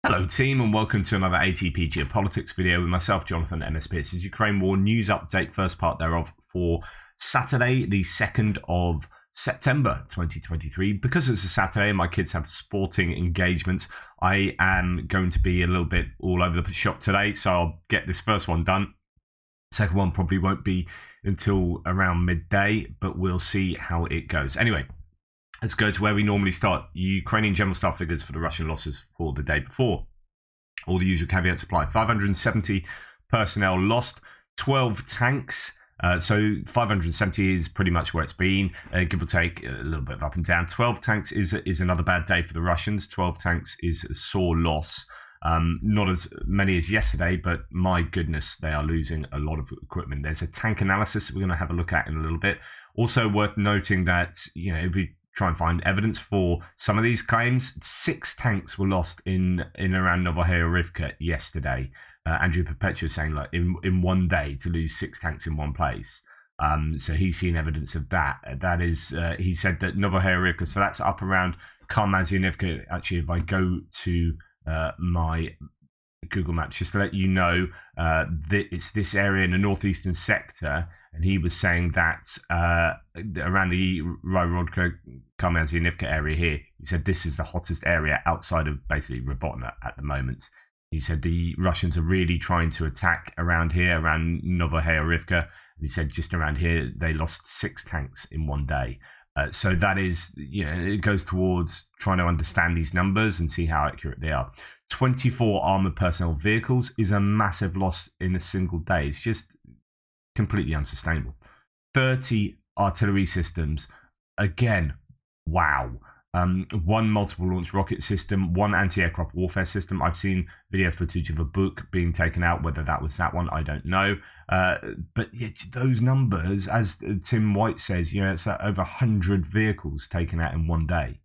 Hello team and welcome to another ATP Geopolitics video with myself, Jonathan MSP. This is Ukraine War News Update, first part thereof for Saturday, the 2nd of September 2023. Because it's a Saturday and my kids have sporting engagements, I am going to be a little bit all over the shop today, so I'll get this first one done. Second one probably won't be until around midday, but we'll see how it goes. Anyway, let's go to where we normally start. Ukrainian general staff figures for the Russian losses for the day before. All the usual caveats apply. 570 personnel lost, 12 tanks. So 570 is pretty much where it's been, give or take a little bit of up and down. 12 tanks is another bad day for the Russians. 12 tanks is a sore loss. Not as many as yesterday, but my goodness, they are losing a lot of equipment. There's a tank analysis we're going to have a look at in a little bit. Also worth noting that, if we try and find evidence for some of these claims, 6 tanks were lost in around Novohayarivka yesterday. Andrew Perpetua saying, like, in one day to lose 6 tanks in one place. So he's seen evidence of that. That is, he said that Novohayarivka, so that's up around Karmazianivka. Actually, if I go to my Google Maps, just to let you know, it's this area in the northeastern sector, and he was saying that around the Ryrodka Karmazianivka area here, he said this is the hottest area outside of basically Robotna at the moment. He said the Russians are really trying to attack around here, around Novohayarivka. He said just around here they lost 6 tanks in one day. So that is, it goes towards trying to understand these numbers and see how accurate they are. 24 armored personnel vehicles is a massive loss in a single day. It's just completely unsustainable. 30 artillery systems, again, wow. 1 multiple launch rocket system, 1 anti-aircraft warfare system. I've seen video footage of a book being taken out. Whether that was that one, I don't know. But those numbers, as Tim White says, it's over 100 vehicles taken out in one day.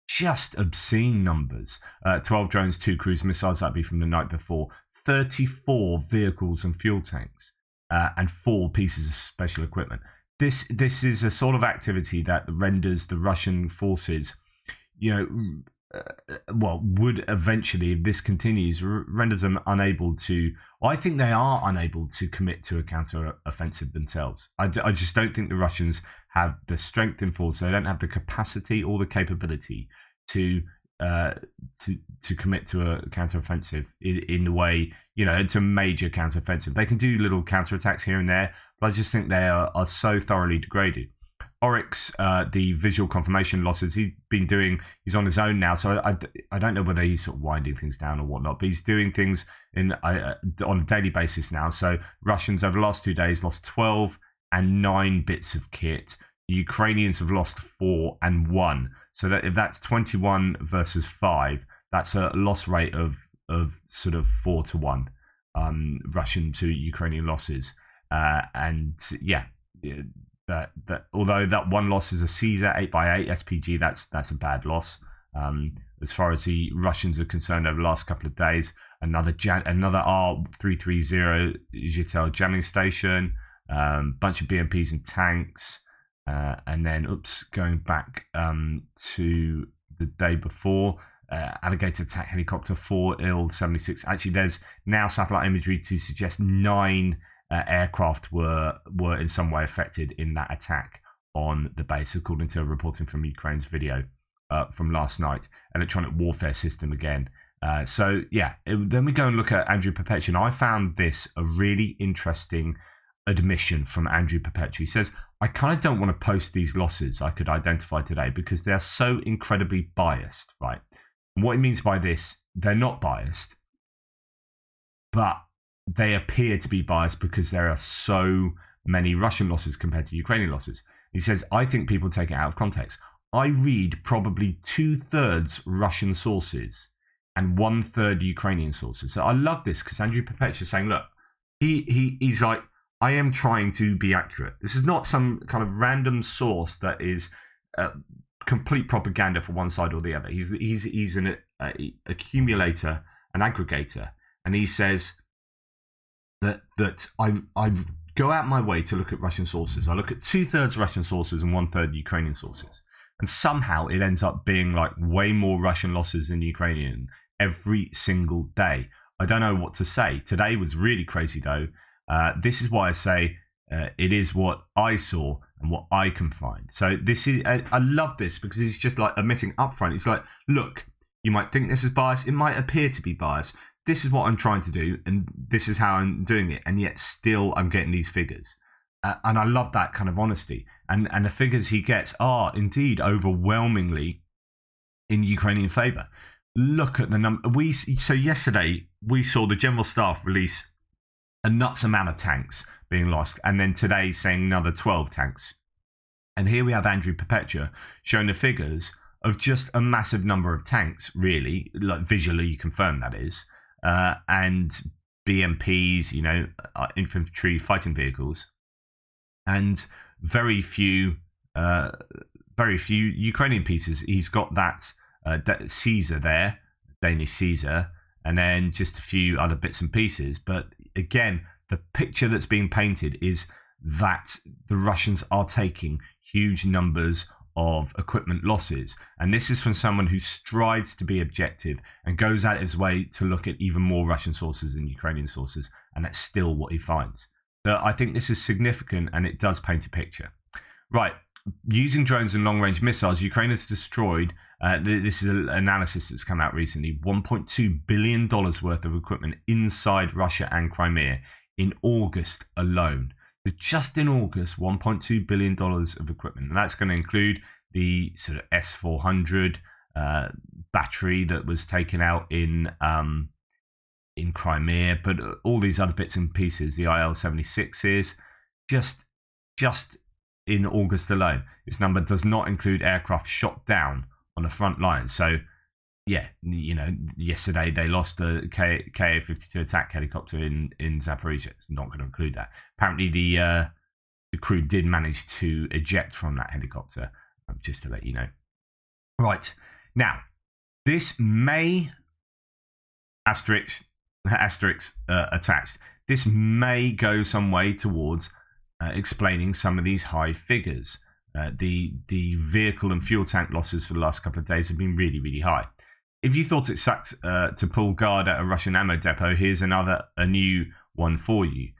Just obscene numbers. 12 drones, 2 cruise missiles, that'd be from the night before. 34 vehicles and fuel tanks, and 4 pieces of special equipment. This is a sort of activity that renders the Russian forces, would eventually, if this continues, renders them unable to. I think they are unable to commit to a counter-offensive themselves. I just don't think the Russians have the strength in force. They don't have the capacity or the capability to commit to a counter-offensive in the way, it's a major counter-offensive. They can do little counter-attacks here and there, but I just think they are so thoroughly degraded. Oryx, the visual confirmation losses, he's on his own now, so I don't know whether he's sort of winding things down or whatnot, but he's doing things on a daily basis now. So Russians over the last 2 days lost 12 and 9 bits of kit. The Ukrainians have lost 4 and 1. So that if that's 21 versus 5, that's a loss rate of sort of 4 to 1, Russian to Ukrainian losses. That although that one loss is a Caesar 8x8 SPG, that's a bad loss. As far as the Russians are concerned, over the last couple of days, another R330 Zhitel jamming station, bunch of BMPs and tanks, and then going back to the day before, Alligator attack helicopter 4 Il-76. Actually, there's now satellite imagery to suggest 9 aircraft were in some way affected in that attack on the base, according to reporting from Ukraine's video from last night. Electronic warfare system again. Then we go and look at Andrew Perpetua. I found this a really interesting admission from Andrew Perpetua. He says, I kind of don't want to post these losses I could identify today because they're so incredibly biased, right? And what he means by this, they're not biased, but they appear to be biased because there are so many Russian losses compared to Ukrainian losses. He says, I think people take it out of context. I read probably 2/3 Russian sources and 1/3 Ukrainian sources. So I love this because Andrew Perpetua is saying, look, he's like, I am trying to be accurate. This is not some kind of random source that is complete propaganda for one side or the other. He's an accumulator, an aggregator, and he says that I go out my way to look at Russian sources. I look at 2/3 Russian sources and 1/3 Ukrainian sources, and somehow it ends up being like way more Russian losses than Ukrainian. every single day. I don't know what to say. Today was really crazy, though. This is why I say it is what I saw and what I can find. So this is, I love this because he's just like admitting upfront. It's like, look, you might think this is biased. It might appear to be biased. This is what I'm trying to do, and this is how I'm doing it. And yet still I'm getting these figures. And I love that kind of honesty. And the figures he gets are indeed overwhelmingly in Ukrainian favour. Look at the number. So yesterday we saw the General Staff release a nuts amount of tanks being lost, and then today saying another 12 tanks. And here we have Andrew Perpetua showing the figures of just a massive number of tanks, really, like visually confirm that is, and BMPs, infantry fighting vehicles, and very few Ukrainian pieces. He's got that Caesar there, Danish Caesar, and then just a few other bits and pieces. But again, the picture that's being painted is that the Russians are taking huge numbers of equipment losses. And this is from someone who strives to be objective and goes out his way to look at even more Russian sources than Ukrainian sources. And that's still what he finds. So I think this is significant, and it does paint a picture. Right. Using drones and long-range missiles, Ukraine has destroyed, this is an analysis that's come out recently, $1.2 billion worth of equipment inside Russia and Crimea in August alone. So just in August, $1.2 billion of equipment. And that's going to include the sort of S-400 battery that was taken out in Crimea, but all these other bits and pieces, the IL-76s, just in August alone. This number does not include aircraft shot down on the front line. So, yeah, yesterday they lost a Ka-52 attack helicopter in Zaporizhia. It's not going to include that. Apparently, the crew did manage to eject from that helicopter, just to let you know. Right. Now, this may, asterisk attached, this may go some way towards explaining some of these high figures. The vehicle and fuel tank losses for the last couple of days have been really, really high. If you thought it sucked to pull guard at a Russian ammo depot, here's a new one for you.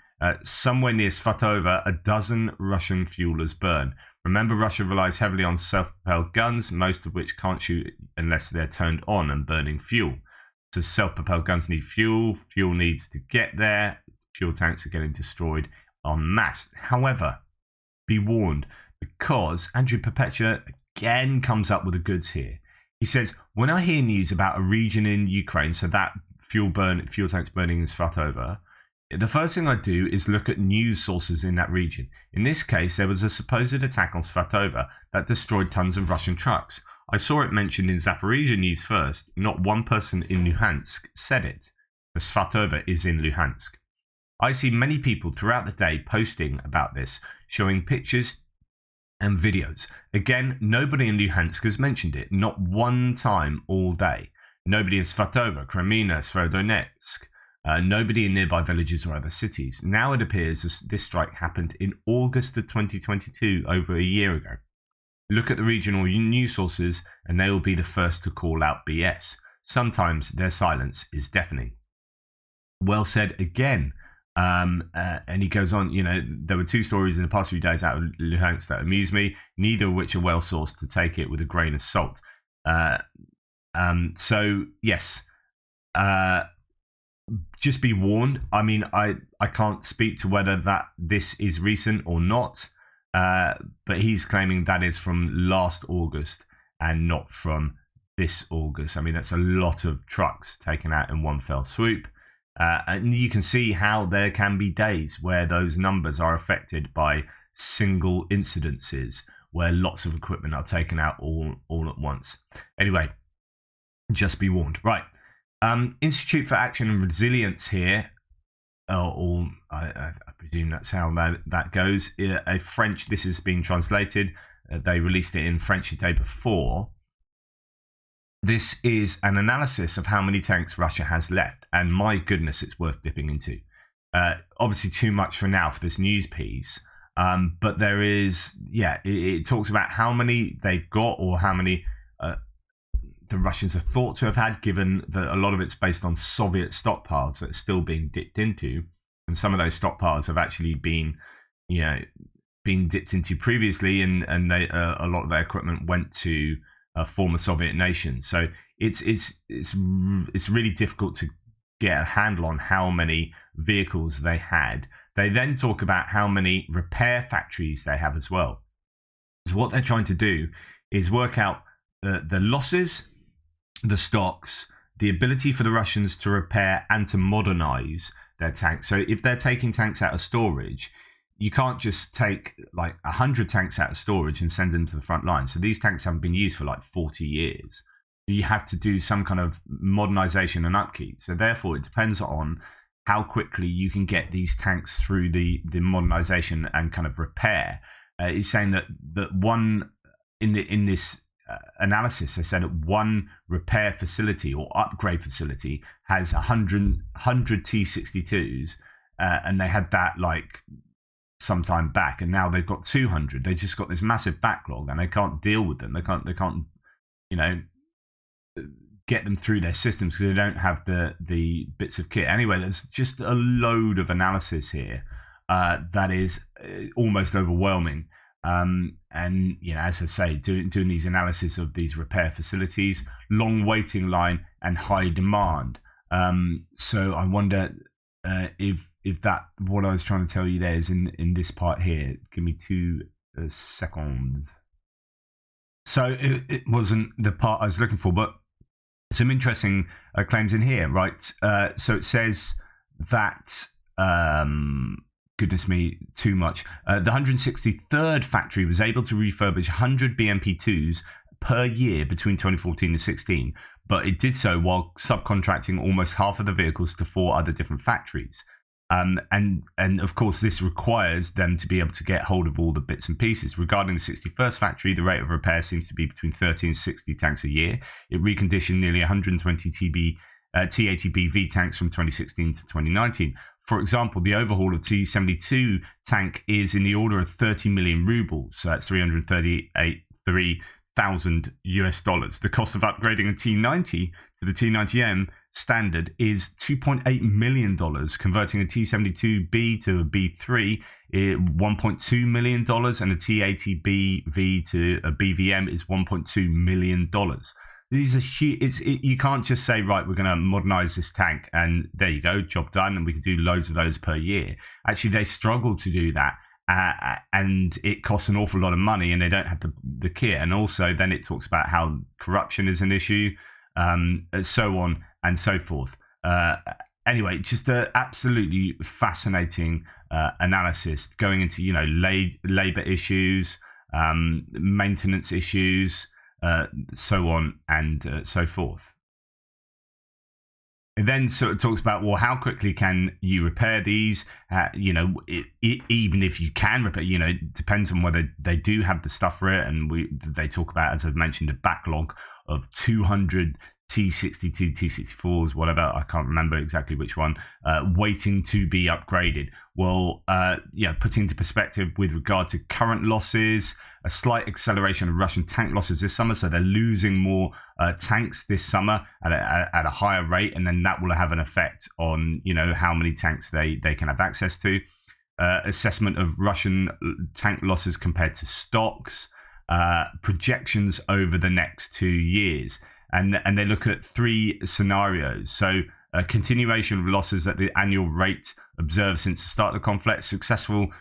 Somewhere near Svatova, a dozen Russian fuelers burn. Remember, Russia relies heavily on self-propelled guns, most of which can't shoot unless they're turned on and burning fuel. So self-propelled guns need fuel needs to get there, fuel tanks are getting destroyed en masse. However, be warned, because Andrew Perpetua again comes up with the goods here. He says, when I hear news about a region in Ukraine, so that fuel tanks burning in Svatova, the first thing I do is look at news sources in that region. In this case, there was a supposed attack on Svatova that destroyed tons of Russian trucks. I saw it mentioned in Zaporizhia news first. Not one person in Luhansk said it, but Svatova is in Luhansk. I see many people throughout the day posting about this, showing pictures and videos. Again, nobody in Luhansk has mentioned it, not one time all day. Nobody in Svatova, Crimea, Severodonetsk, nobody in nearby villages or other cities. Now it appears this strike happened in August of 2022, over a year ago. Look at the regional news sources and they will be the first to call out BS. Sometimes their silence is deafening. Well said again. And he goes on, there were two stories in the past few days out of Luhansk that amused me, neither of which are well sourced to take it with a grain of salt. So, yes, just be warned. I mean, I can't speak to whether this is recent or not, but he's claiming that is from last August and not from this August. I mean, that's a lot of trucks taken out in one fell swoop. And you can see how there can be days where those numbers are affected by single incidences where lots of equipment are taken out all at once. Anyway, just be warned. Right. Institute for Action and Resilience here, I presume that's how that goes. This has been translated. They released it in French the day before. This is an analysis of how many tanks Russia has left, and my goodness, it's worth dipping into. Obviously, too much for now for this news piece, but there is, it talks about how many they've got or how many the Russians are thought to have had, given that a lot of it's based on Soviet stockpiles that are still being dipped into, and some of those stockpiles have actually been, been dipped into previously, and they a lot of their equipment went to former Soviet nations. So it's really difficult to get a handle on how many vehicles they had. They then talk about how many repair factories they have as well. So what they're trying to do is work out the losses, the stocks, the ability for the Russians to repair and to modernize their tanks. So if they're taking tanks out of storage, you can't just take like 100 tanks out of storage and send them to the front line. So these tanks haven't been used for like 40 years. You have to do some kind of modernization and upkeep. So therefore, it depends on how quickly you can get these tanks through the modernization and kind of repair. It's saying that one in this analysis, they said that one repair facility or upgrade facility has 100 T-62s, and they had that like some time back, and now they've got 200. They just got this massive backlog, and they can't deal with them. They can't get them through their systems because they don't have the bits of kit. Anyway, there's just a load of analysis here that is almost overwhelming. And as I say, doing these analysis of these repair facilities, long waiting line and high demand. So I wonder if that what I was trying to tell you there is in this part here. Give me 2 seconds. So it wasn't the part I was looking for, but some interesting claims in here, right? So it says that, goodness me, too much. The 163rd factory was able to refurbish 100 BMP-2s per year between 2014 and 16, but it did so while subcontracting almost half of the vehicles to 4 other different factories. And of course, this requires them to be able to get hold of all the bits and pieces. Regarding the 61st factory, the rate of repair seems to be between 30 and 60 tanks a year. It reconditioned nearly 120 T-80B tanks from 2016 to 2019. For example, the overhaul of T-72 tank is in the order of 30 million rubles, so that's $338,000 US. The cost of upgrading a T-90 to the T-90M standard is $2.8 million. Converting a T-72B to a B3, $1.2 million, and a T-80BV to a BVM is $1.2 million. These are huge. You can't just say, right, we're going to modernize this tank and there you go, job done, and we can do loads of those per year. Actually, they struggle to do that. And it costs an awful lot of money, and they don't have the kit. And also, then it talks about how corruption is an issue, so on and so forth. Anyway, just an absolutely fascinating analysis going into labor issues, maintenance issues, so on and so forth. It then sort of talks about, well, how quickly can you repair these? Even if you can repair, it depends on whether they do have the stuff for it. And they talk about, as I've mentioned, a backlog of 200 T-62, T-64s, whatever, I can't remember exactly which one, waiting to be upgraded. Well, putting into perspective with regard to current losses, a slight acceleration of Russian tank losses this summer, so they're losing more tanks this summer at a higher rate, and then that will have an effect on how many tanks they can have access to. Assessment of Russian tank losses compared to stocks, projections over the next 2 years. And they look at 3 scenarios. So a continuation of losses at the annual rate observed since the start of the conflict, successful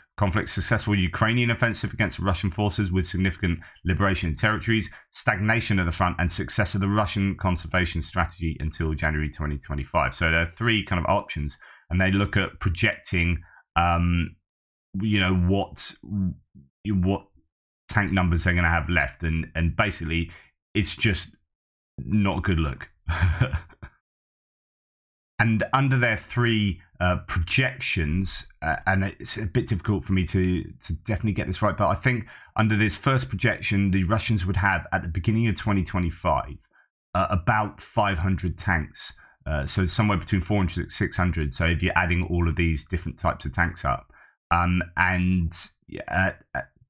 Ukrainian offensive against Russian forces with significant liberation of territories, stagnation of the front, and success of the Russian conservation strategy until January 2025. So there are 3 kind of options, and they look at projecting, what tank numbers they're going to have left, and basically it's just not a good look. And under their 3 projections, and it's a bit difficult for me to definitely get this right, but I think under this first projection, the Russians would have at the beginning of 2025 about 500 tanks. So somewhere between 400 and 600. So if you're adding all of these different types of tanks up, and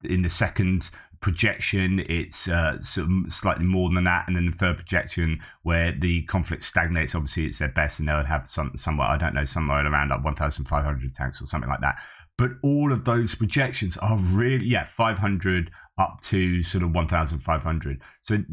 in the second projection, it's sort of slightly more than that, and then the third projection where the conflict stagnates. Obviously, it's their best, and they would have somewhere, I don't know, somewhere around like 1,500 tanks or something like that. But all of those projections are really, 500 up to sort of 1,500. So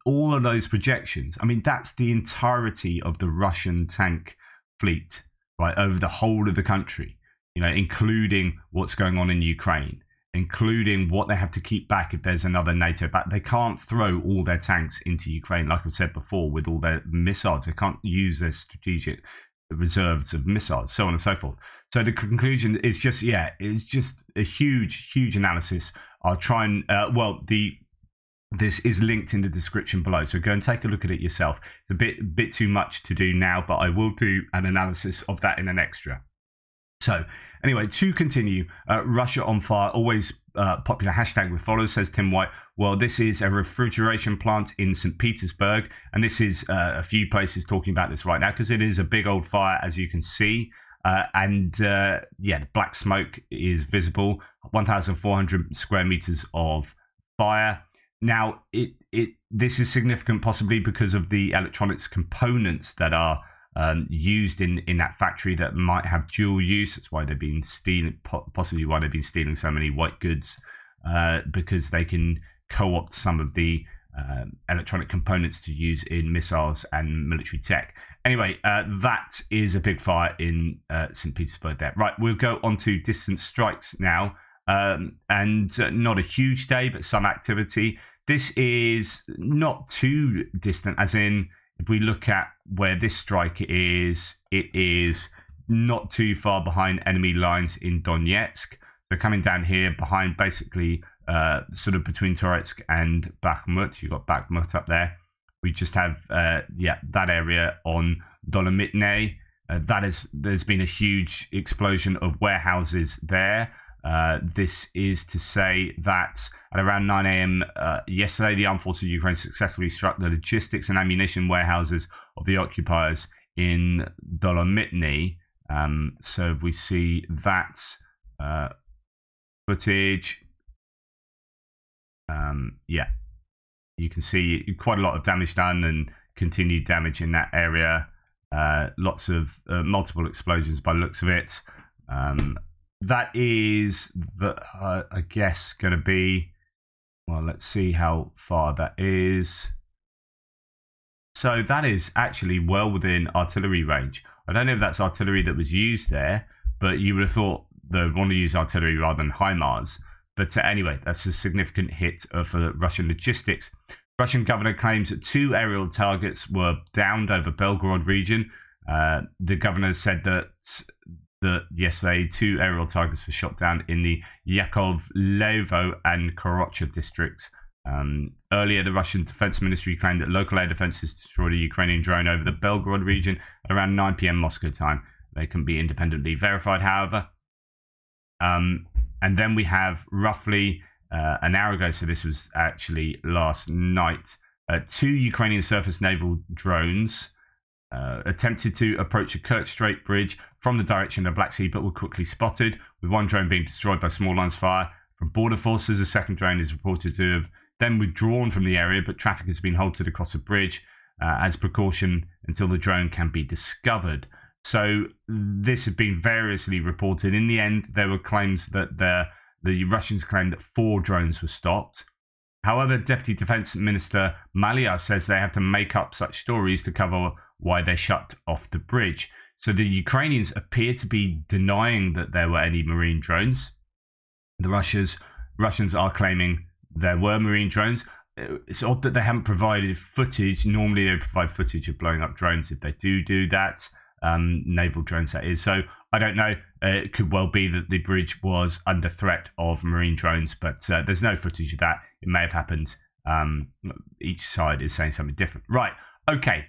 all of those projections, I mean, that's the entirety of the Russian tank fleet, right, over the whole of the country, including what's going on in Ukraine, including what they have to keep back if there's another NATO back. They can't throw all their tanks into Ukraine, like I've said before, with all their missiles. They can't use their strategic reserves of missiles, so on and so forth. So the conclusion is just, it's just a huge analysis. I'll try and, this is linked in the description below, so go and take a look at it yourself. It's a bit too much to do now, but I will do an analysis of that in an extra. So anyway, to continue, Russia on fire, always popular hashtag with followers, says Tim White. Well, this is a refrigeration plant in St. Petersburg, and this is a few places talking about this right now because it is a big old fire, as you can see. The black smoke is visible, 1,400 square meters of fire. Now, this is significant possibly because of the electronics components that are used in that factory that might have dual use. That's why they've been stealing, possibly why they've been stealing so many white goods, because they can co-opt some of the electronic components to use in missiles and military tech. Anyway, that is a big fire in St. Petersburg there. Right, we'll go on to distant strikes now. And not a huge day, but some activity. This is not too distant, as in, if we look at where this strike is, it is not too far behind enemy lines in Donetsk. They're coming down here behind, basically, sort of between Toretsk and Bakhmut. You've got Bakhmut up there. We just have, that area on Dolomitne. There's been a huge explosion of warehouses there. This is to say that at around 9 a.m. Yesterday, the armed forces of Ukraine successfully struck the logistics and ammunition warehouses of the occupiers in Dolomitne. So we see that footage. You can see quite a lot of damage done and continued damage in that area. Lots of multiple explosions by the looks of it. That is, I guess, going to be, well, let's see how far that is. So that is actually well within artillery range. I don't know if that's artillery that was used there, but you would have thought they would want to use artillery rather than HIMARS. But anyway, that's a significant hit for Russian logistics. Russian governor claims that 2 aerial targets were downed over Belgorod region. The governor said that yesterday 2 aerial targets were shot down in the Yakovlevo and Korocha districts. Earlier, the Russian Defense Ministry claimed that local air defenses destroyed a Ukrainian drone over the Belgorod region at around 9 p.m. Moscow time. They can be independently verified, however. And then we have roughly an hour ago, so this was actually last night, 2 Ukrainian surface naval drones attempted to approach a Kerch Strait bridge from the direction of the Black Sea, but were quickly spotted, with 1 drone being destroyed by small arms fire from border forces. A 2nd drone is reported to have then withdrawn from the area, but traffic has been halted across the bridge as precaution until the drone can be discovered. So this has been variously reported. In the end, there were claims that the Russians claimed that 4 drones were stopped. However, Deputy Defense Minister Malia says they have to make up such stories to cover why they shut off the bridge. So the Ukrainians appear to be denying that there were any marine drones. The Russians are claiming there were marine drones. It's odd that they haven't provided footage. Normally they provide footage of blowing up drones if they do that. Naval drones, that is. So I don't know. It could well be that the bridge was under threat of marine drones, but there's no footage of that. It may have happened. Each side is saying something different. Right. Okay.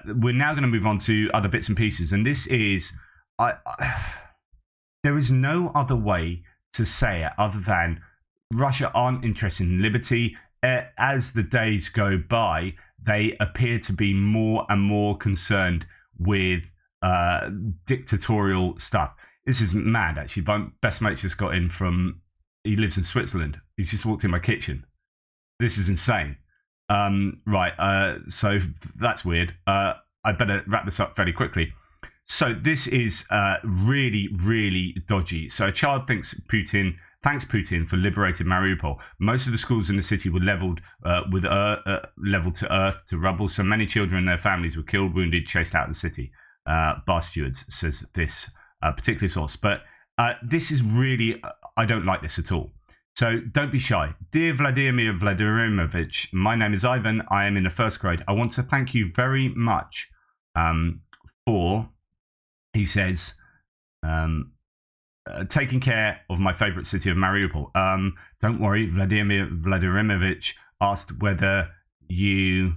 We're now going to move on to other bits and pieces, and this is, there is no other way to say it other than Russia aren't interested in liberty. As the days go by, they appear to be more and more concerned with dictatorial stuff. This is mad, actually. My best mate just got in from he lives in Switzerland. He's just walked in my kitchen. This is insane. Right. So that's weird. I better wrap this up very quickly. So this is really, really dodgy. So a child thanks Putin for liberating Mariupol. Most of the schools in the city were leveled leveled to earth, to rubble. So many children and their families were killed, wounded, chased out of the city. Bar Stewards says this particular source. But this is really, I don't like this at all. So don't be shy. Dear Vladimir Vladimirovich, my name is Ivan. I am in the first grade. I want to thank you very much for, he says, taking care of my favorite city of Mariupol. Don't worry, Vladimir Vladimirovich asked whether you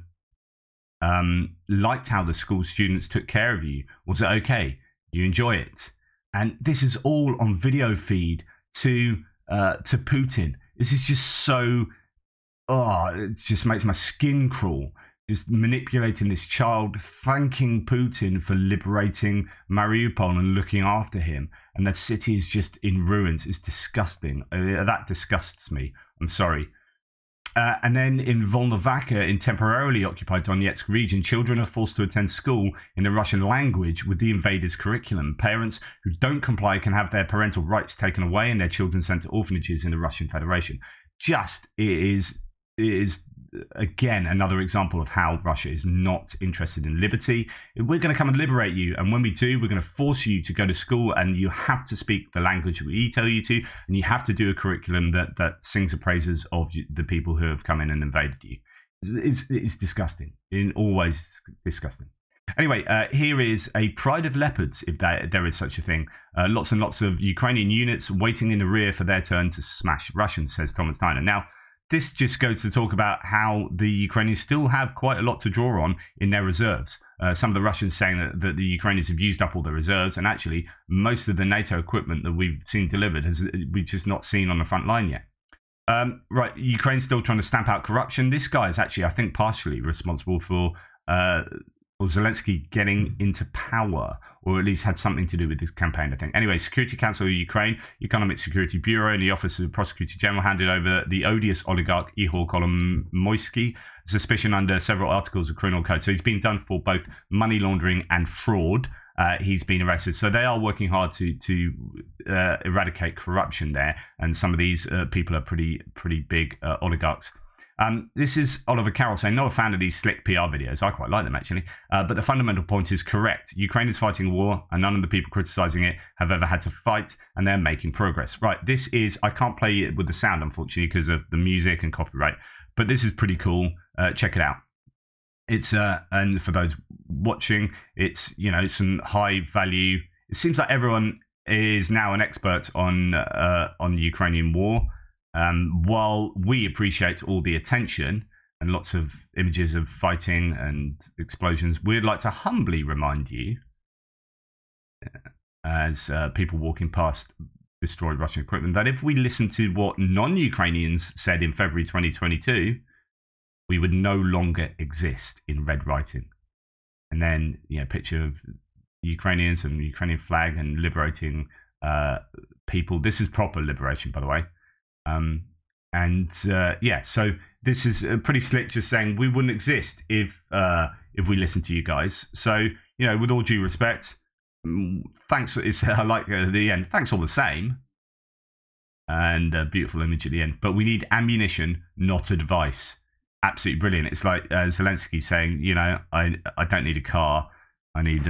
liked how the school students took care of you. Was it okay? You enjoy it? And this is all on video feed to Putin. This is just so, it just makes my skin crawl. Just manipulating this child, thanking Putin for liberating Mariupol and looking after him. And the city is just in ruins. It's disgusting. That disgusts me. I'm sorry. And then in Volnovakha, in temporarily occupied Donetsk region, children are forced to attend school in the Russian language with the invaders' curriculum. Parents who don't comply can have their parental rights taken away and their children sent to orphanages in the Russian Federation. It is again another example of how Russia is not interested in liberty. We're going to come and liberate you, and when we do, we're going to force you to go to school, and you have to speak the language we tell you to, and you have to do a curriculum that sings the praises of the people who have come in and invaded you. It's disgusting. It's always disgusting. Anyway, here is a pride of leopards, if there is such a thing. Lots and lots of Ukrainian units waiting in the rear for their turn to smash Russians, says Thomas Steiner. Now, this just goes to talk about how the Ukrainians still have quite a lot to draw on in their reserves. Some of the Russians saying that the Ukrainians have used up all their reserves, and actually most of the NATO equipment that we've seen delivered we've just not seen on the front line yet. Right, Ukraine's still trying to stamp out corruption. This guy is actually, I think, partially responsible for Zelensky getting into power, or at least had something to do with this campaign, I think. Anyway, Security Council of Ukraine, Economic Security Bureau, and the Office of the Prosecutor General handed over the odious oligarch Ihor Kolomoisky suspicion under several articles of criminal code. So he's been done for both money laundering and fraud. He's been arrested. So they are working hard to eradicate corruption there. And some of these people are pretty big oligarchs. This is Oliver Carroll saying, not a fan of these slick PR videos. I quite like them, actually. But the fundamental point is correct. Ukraine is fighting a war, and none of the people criticizing it have ever had to fight, and they're making progress. Right, this is, I can't play it with the sound, unfortunately, because of the music and copyright. But this is pretty cool. Check it out. It's, and for those watching, it's, some high value. It seems like everyone is now an expert on the Ukrainian war. While we appreciate all the attention and lots of images of fighting and explosions, we'd like to humbly remind you, as people walking past destroyed Russian equipment, that if we listen to what non-Ukrainians said in February 2022, we would no longer exist in red writing. And then, picture of Ukrainians and the Ukrainian flag and liberating people. This is proper liberation, by the way. So this is pretty slick, just saying we wouldn't exist if we listened to you guys. So, with all due respect, thanks. I like the end. Thanks all the same. And a beautiful image at the end. But we need ammunition, not advice. Absolutely brilliant. It's like Zelensky saying, I don't need a car. I need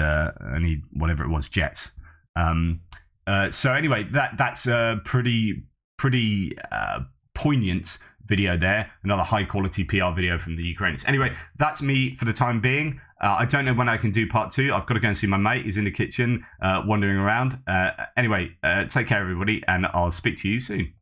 whatever it was, jets. So anyway, that's a pretty poignant video there. Another high quality PR video from the Ukrainians. Anyway, that's me for the time being. I don't know when I can do part 2. I've got to go and see my mate. He's in the kitchen wandering around. Anyway, take care everybody, and I'll speak to you soon.